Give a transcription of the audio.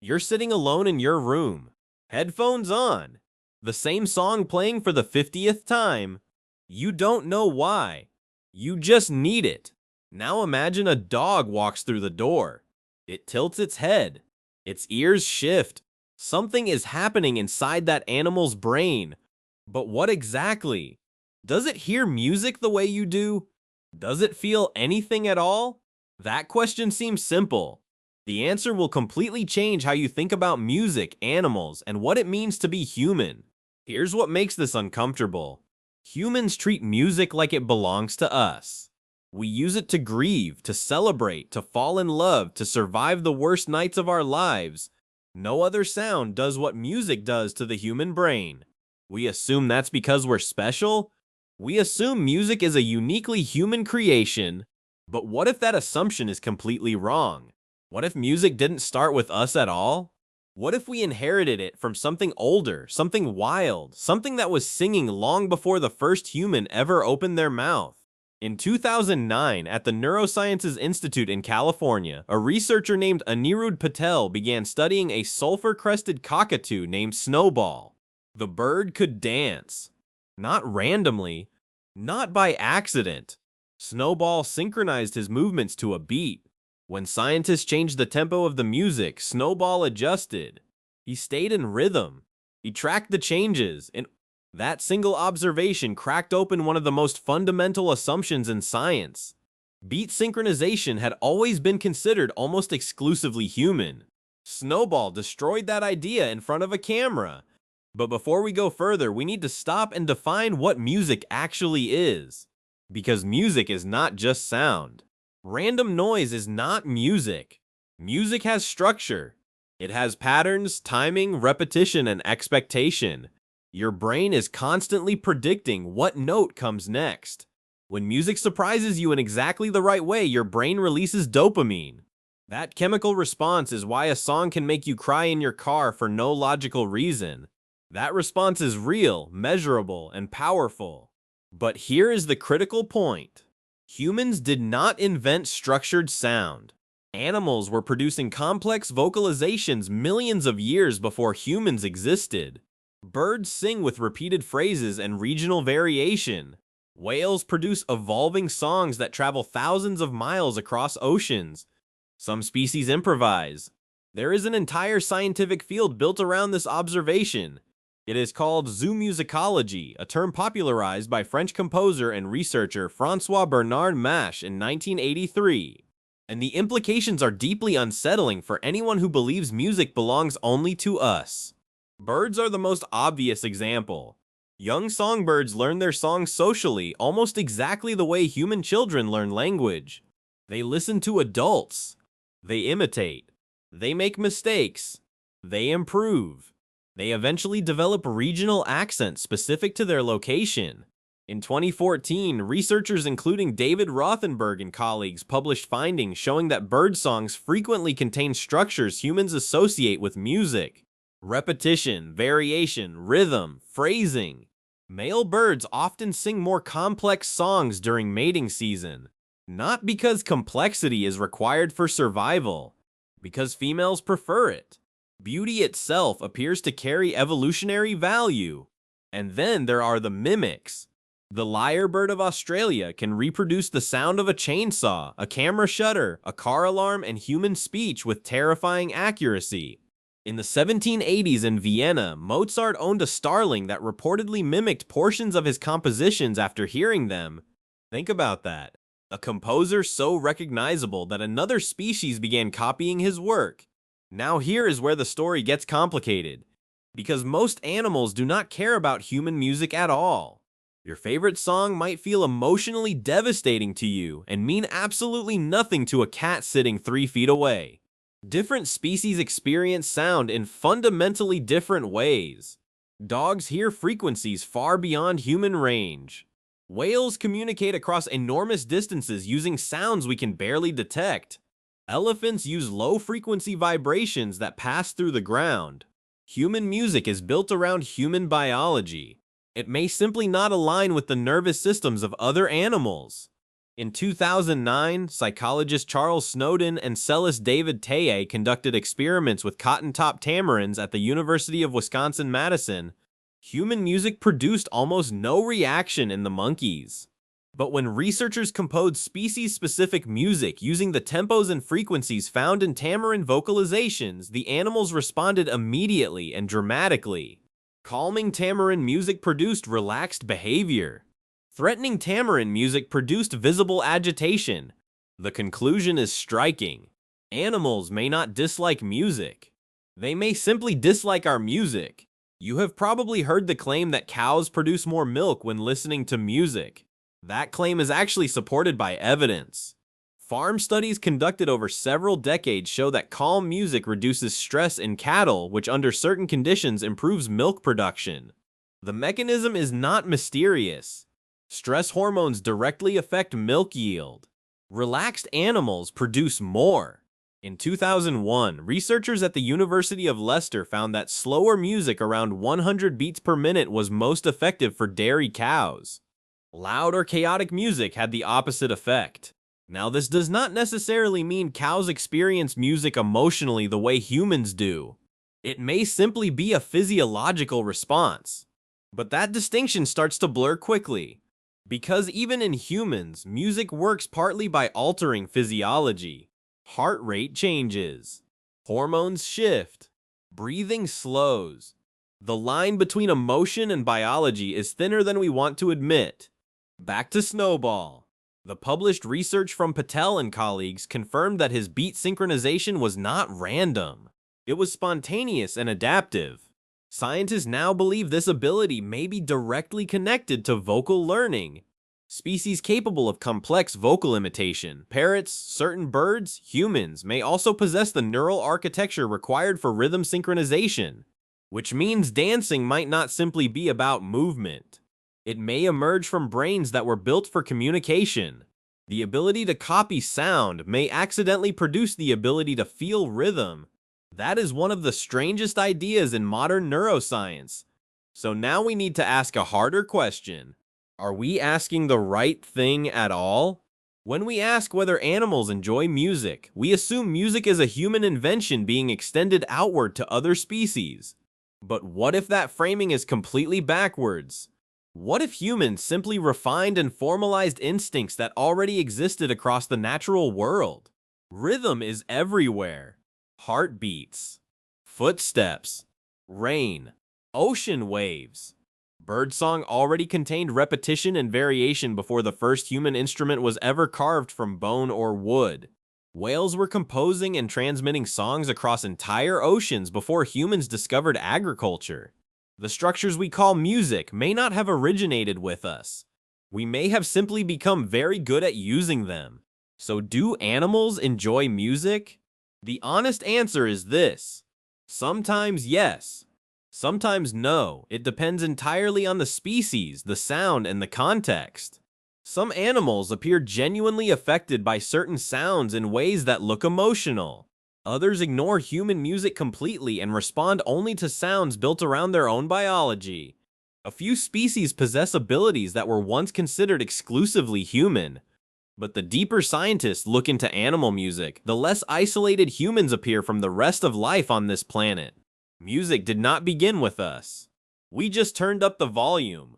You're sitting alone in your room, headphones on, the same song playing for the 50th time. You don't know why. You just need it. Now imagine a dog walks through the door. It tilts its head. Its ears shift. Something is happening inside that animal's brain. But what exactly? Does it hear music the way you do? Does it feel anything at all? That question seems simple. The answer will completely change how you think about music, animals, and what it means to be human. Here's what makes this uncomfortable. Humans treat music like it belongs to us. We use it to grieve, to celebrate, to fall in love, to survive the worst nights of our lives. No other sound does what music does to the human brain. We assume that's because we're special? We assume music is a uniquely human creation. But what if that assumption is completely wrong? What if music didn't start with us at all? What if we inherited it from something older, something wild, something that was singing long before the first human ever opened their mouth? In 2009, at the Neurosciences Institute in California, a researcher named Anirudh Patel began studying a sulfur-crested cockatoo named Snowball. The bird could dance. Not randomly, not by accident. Snowball synchronized his movements to a beat. When scientists changed the tempo of the music, Snowball adjusted. He stayed in rhythm. He tracked the changes, and that single observation cracked open one of the most fundamental assumptions in science. Beat synchronization had always been considered almost exclusively human. Snowball destroyed that idea in front of a camera. But before we go further, we need to stop and define what music actually is. Because music is not just sound. Random noise is not music. Music has structure. It has patterns, timing, repetition, and expectation. Your brain is constantly predicting what note comes next. When music surprises you in exactly the right way, your brain releases dopamine. That chemical response is why a song can make you cry in your car for no logical reason. That response is real, measurable, and powerful. But here is the critical point. Humans did not invent structured sound. Animals were producing complex vocalizations millions of years before humans existed. Birds sing with repeated phrases and regional variation. Whales produce evolving songs that travel thousands of miles across oceans. Some species improvise. There is an entire scientific field built around this observation. It is called zoomusicology, a term popularized by French composer and researcher Francois Bernard Mache in 1983. And the implications are deeply unsettling for anyone who believes music belongs only to us. Birds are the most obvious example. Young songbirds learn their songs socially, almost exactly the way human children learn language. They listen to adults. They imitate. They make mistakes. They improve. They eventually develop regional accents specific to their location. In 2014, researchers including David Rothenberg and colleagues published findings showing that bird songs frequently contain structures humans associate with music. Repetition, variation, rhythm, phrasing. Male birds often sing more complex songs during mating season. Not because complexity is required for survival, because females prefer it. Beauty itself appears to carry evolutionary value. And then there are the mimics. The lyrebird of Australia can reproduce the sound of a chainsaw, a camera shutter, a car alarm, and human speech with terrifying accuracy. In the 1780s in Vienna, Mozart owned a starling that reportedly mimicked portions of his compositions after hearing them. Think about that. A composer so recognizable that another species began copying his work. Now here is where the story gets complicated, because most animals do not care about human music at all. Your favorite song might feel emotionally devastating to you and mean absolutely nothing to a cat sitting 3 feet away. Different species experience sound in fundamentally different ways. Dogs hear frequencies far beyond human range. Whales communicate across enormous distances using sounds we can barely detect. Elephants use low-frequency vibrations that pass through the ground. Human music is built around human biology. It may simply not align with the nervous systems of other animals. In 2009, psychologist Charles Snowden and cellist David Teye conducted experiments with cotton-top tamarins at the University of Wisconsin-Madison. Human music produced almost no reaction in the monkeys. But when researchers composed species-specific music using the tempos and frequencies found in tamarin vocalizations, the animals responded immediately and dramatically. Calming tamarin music produced relaxed behavior. Threatening tamarin music produced visible agitation. The conclusion is striking. Animals may not dislike music. They may simply dislike our music. You have probably heard the claim that cows produce more milk when listening to music. That claim is actually supported by evidence. Farm studies conducted over several decades show that calm music reduces stress in cattle, which under certain conditions improves milk production. The mechanism is not mysterious. Stress hormones directly affect milk yield. Relaxed animals produce more. In 2001, researchers at the University of Leicester found that slower music around 100 beats per minute was most effective for dairy cows. Loud or chaotic music had the opposite effect. Now, this does not necessarily mean cows experience music emotionally the way humans do. It may simply be a physiological response. But that distinction starts to blur quickly. Because even in humans, music works partly by altering physiology. Heart rate changes. Hormones shift. Breathing slows. The line between emotion and biology is thinner than we want to admit. Back to Snowball. The published research from Patel and colleagues confirmed that his beat synchronization was not random. It was spontaneous and adaptive. Scientists now believe this ability may be directly connected to vocal learning. Species capable of complex vocal imitation, parrots, certain birds, humans, may also possess the neural architecture required for rhythm synchronization, which means dancing might not simply be about movement. It may emerge from brains that were built for communication. The ability to copy sound may accidentally produce the ability to feel rhythm. That is one of the strangest ideas in modern neuroscience. So now we need to ask a harder question. Are we asking the right thing at all? When we ask whether animals enjoy music, we assume music is a human invention being extended outward to other species. But what if that framing is completely backwards? What if humans simply refined and formalized instincts that already existed across the natural world? Rhythm is everywhere. Heartbeats, footsteps, rain, ocean waves. Birdsong already contained repetition and variation before the first human instrument was ever carved from bone or wood. Whales were composing and transmitting songs across entire oceans before humans discovered agriculture. The structures we call music may not have originated with us. We may have simply become very good at using them. So do animals enjoy music? The honest answer is this. Sometimes yes. Sometimes no. It depends entirely on the species, the sound, and the context. Some animals appear genuinely affected by certain sounds in ways that look emotional. Others ignore human music completely and respond only to sounds built around their own biology. A few species possess abilities that were once considered exclusively human. But the deeper scientists look into animal music, the less isolated humans appear from the rest of life on this planet. Music did not begin with us. We just turned up the volume.